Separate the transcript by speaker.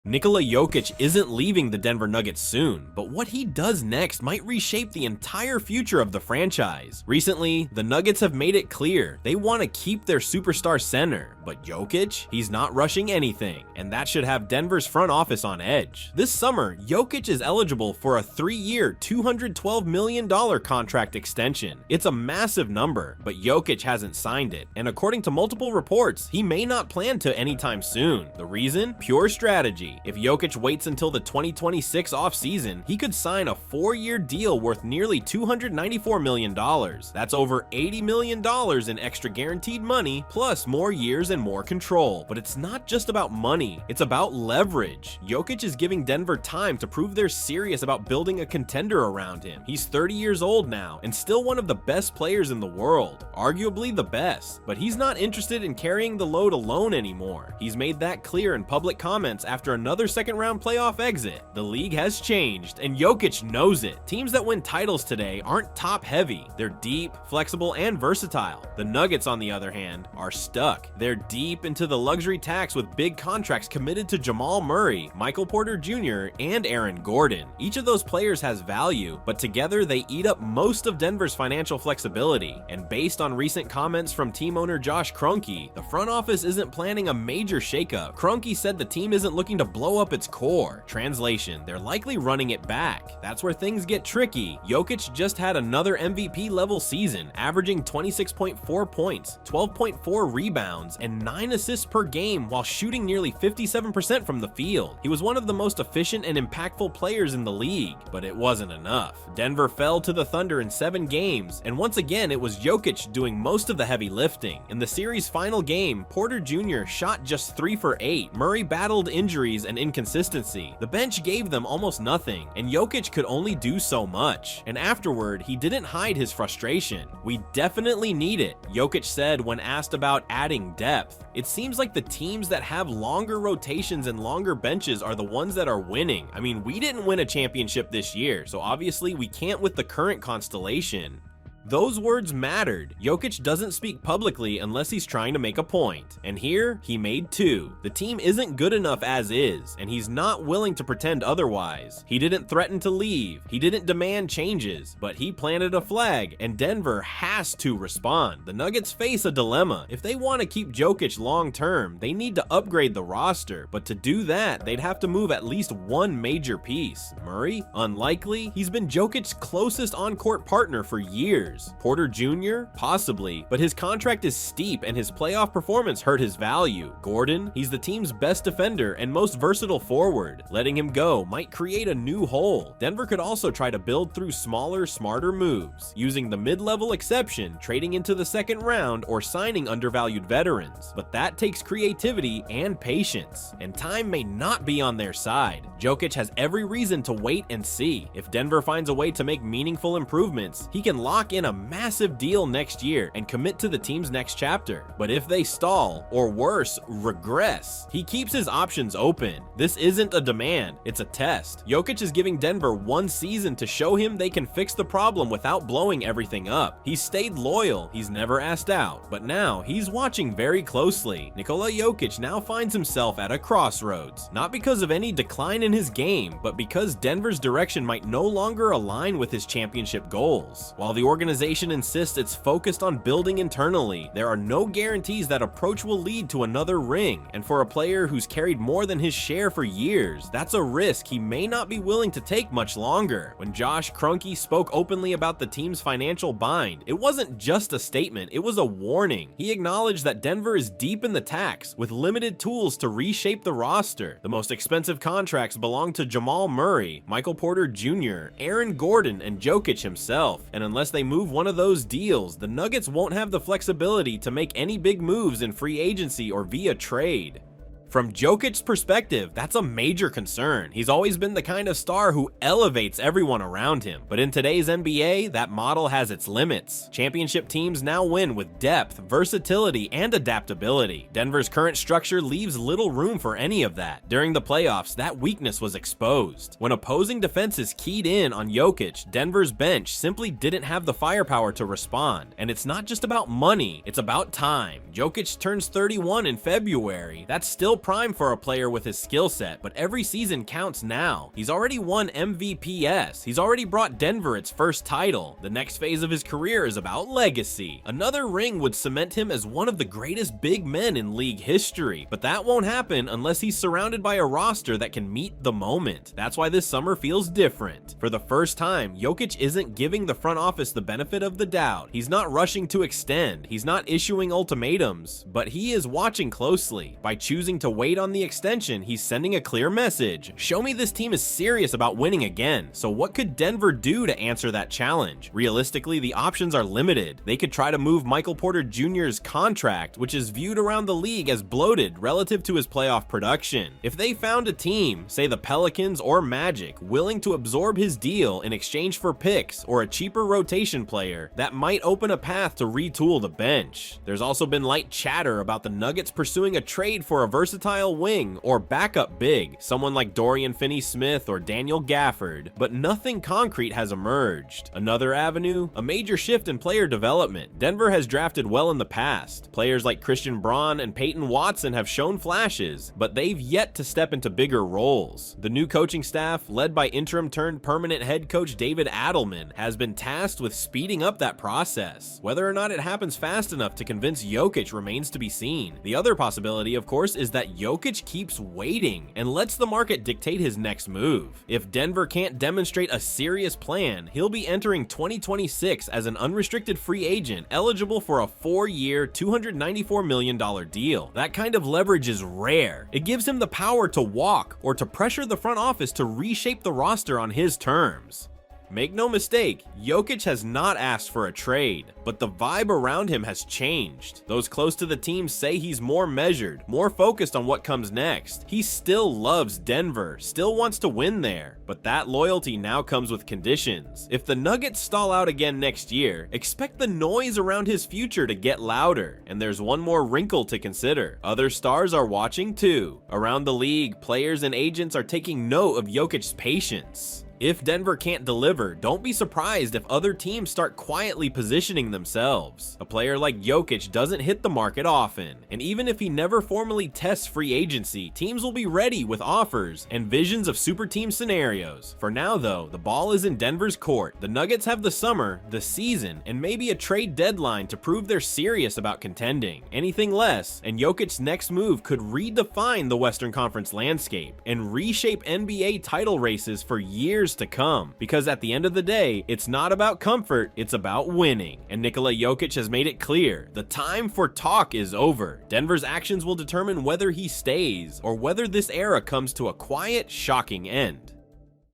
Speaker 1: Nikola Jokić isn't leaving the Denver Nuggets soon, but what he does next might reshape the entire future of the franchise. Recently, the Nuggets have made it clear they want to keep their superstar center, but Jokić, he's not rushing anything, and that should have Denver's front office on edge. This summer, Jokić is eligible for a 3-year, $212 million contract extension. It's a massive number, but Jokić hasn't signed it, and according to multiple reports, he may not plan to anytime soon. The reason? Pure strategy. If Jokić waits until the 2026 offseason, he could sign a 4-year deal worth nearly $294 million. That's over $80 million in extra guaranteed money, plus more years and more control. But it's not just about money, it's about leverage. Jokić is giving Denver time to prove they're serious about building a contender around him. He's 30 years old now, and still one of the best players in the world, arguably the best. But he's not interested in carrying the load alone anymore. He's made that clear in public comments after another second-round playoff exit. The league has changed, and Jokić knows it. Teams that win titles today aren't top-heavy. They're deep, flexible, and versatile. The Nuggets, on the other hand, are stuck. They're deep into the luxury tax with big contracts committed to Jamal Murray, Michael Porter Jr., and Aaron Gordon. Each of those players has value, but together they eat up most of Denver's financial flexibility. And based on recent comments from team owner Josh Kroenke, the front office isn't planning a major shakeup. Kroenke said the team isn't looking to blow up its core. Translation, they're likely running it back. That's where things get tricky. Jokić just had another MVP level season, averaging 26.4 points, 12.4 rebounds, and 9 assists per game while shooting nearly 57% from the field. He was one of the most efficient and impactful players in the league, but it wasn't enough. Denver fell to the Thunder in 7 games, and once again it was Jokić doing most of the heavy lifting. In the series' final game, Porter Jr. shot just 3 for 8. Murray battled injuries and inconsistency. The bench gave them almost nothing, and Jokić could only do so much. And afterward, he didn't hide his frustration. "We definitely need it," Jokić said when asked about adding depth. "It seems like the teams that have longer rotations and longer benches are the ones that are winning. I mean, we didn't win a championship this year, so obviously we can't with the current constellation." Those words mattered. Jokić doesn't speak publicly unless he's trying to make a point. And here, he made 2. The team isn't good enough as is, and he's not willing to pretend otherwise. He didn't threaten to leave, he didn't demand changes, but he planted a flag, and Denver has to respond. The Nuggets face a dilemma. If they want to keep Jokić long term, they need to upgrade the roster, but to do that, they'd have to move at least one major piece. Murray? Unlikely. He's been Jokic's closest on-court partner for years. Porter Jr.? Possibly, but his contract is steep and his playoff performance hurt his value. Gordon? He's the team's best defender and most versatile forward. Letting him go might create a new hole. Denver could also try to build through smaller, smarter moves, using the mid-level exception, trading into the second round, or signing undervalued veterans. But that takes creativity and patience, and time may not be on their side. Jokić has every reason to wait and see. If Denver finds a way to make meaningful improvements, he can lock in a massive deal next year and commit to the team's next chapter. But if they stall, or worse, regress, he keeps his options open. This isn't a demand, it's a test. Jokić is giving Denver 1 season to show him they can fix the problem without blowing everything up. He's stayed loyal, he's never asked out, but now he's watching very closely. Nikola Jokić now finds himself at a crossroads, not because of any decline in his game, but because Denver's direction might no longer align with his championship goals. While the organization insists it's focused on building internally, there are no guarantees that approach will lead to another ring, and for a player who's carried more than his share for years, that's a risk he may not be willing to take much longer. When Josh Kroenke spoke openly about the team's financial bind, it wasn't just a statement, it was a warning. He acknowledged that Denver is deep in the tax, with limited tools to reshape the roster. The most expensive contracts belong to Jamal Murray, Michael Porter Jr., Aaron Gordon, and Jokić himself, and unless they move one of those deals, the Nuggets won't have the flexibility to make any big moves in free agency or via trade. From Jokic's perspective, that's a major concern. He's always been the kind of star who elevates everyone around him. But in today's NBA, that model has its limits. Championship teams now win with depth, versatility, and adaptability. Denver's current structure leaves little room for any of that. During the playoffs, that weakness was exposed. When opposing defenses keyed in on Jokić, Denver's bench simply didn't have the firepower to respond. And it's not just about money, it's about time. Jokić turns 31 in February. That's still prime for a player with his skill set, but every season counts now. He's already won MVPs. He's already brought Denver its first title. The next phase of his career is about legacy. Another ring would cement him as one of the greatest big men in league history, but that won't happen unless he's surrounded by a roster that can meet the moment. That's why this summer feels different. For the first time, Jokic isn't giving the front office the benefit of the doubt. He's not rushing to extend. He's not issuing ultimatums, but he is watching closely. By choosing to wait on the extension, he's sending a clear message. Show me this team is serious about winning again. So what could Denver do to answer that challenge? Realistically, the options are limited. They could try to move Michael Porter Jr.'s contract, which is viewed around the league as bloated relative to his playoff production. If they found a team, say the Pelicans or Magic, willing to absorb his deal in exchange for picks or a cheaper rotation player, that might open a path to retool the bench. There's also been light chatter about the Nuggets pursuing a trade for a versatile wing or backup big, someone like Dorian Finney-Smith or Daniel Gafford, but nothing concrete has emerged. Another avenue, a major shift in player development. Denver has drafted well in the past. Players like Christian Braun and Peyton Watson have shown flashes, but they've yet to step into bigger roles. The new coaching staff, led by interim-turned-permanent head coach David Adelman, has been tasked with speeding up that process. Whether or not it happens fast enough to convince Jokic remains to be seen. The other possibility, of course, is that Jokic keeps waiting and lets the market dictate his next move. If Denver can't demonstrate a serious plan, he'll be entering 2026 as an unrestricted free agent eligible for a 4-year, $294 million deal. That kind of leverage is rare. It gives him the power to walk or to pressure the front office to reshape the roster on his terms. Make no mistake, Jokic has not asked for a trade, but the vibe around him has changed. Those close to the team say he's more measured, more focused on what comes next. He still loves Denver, still wants to win there, but that loyalty now comes with conditions. If the Nuggets stall out again next year, expect the noise around his future to get louder. And there's one more wrinkle to consider. Other stars are watching too. Around the league, players and agents are taking note of Jokic's patience. If Denver can't deliver, don't be surprised if other teams start quietly positioning themselves. A player like Jokic doesn't hit the market often, and even if he never formally tests free agency, teams will be ready with offers and visions of super team scenarios. For now though, the ball is in Denver's court. The Nuggets have the summer, the season, and maybe a trade deadline to prove they're serious about contending. Anything less, and Jokic's next move could redefine the Western Conference landscape and reshape NBA title races for years to come, because at the end of the day, it's not about comfort, it's about winning. And Nikola Jokic has made it clear, the time for talk is over. Denver's actions will determine whether he stays or whether this era comes to a quiet, shocking end.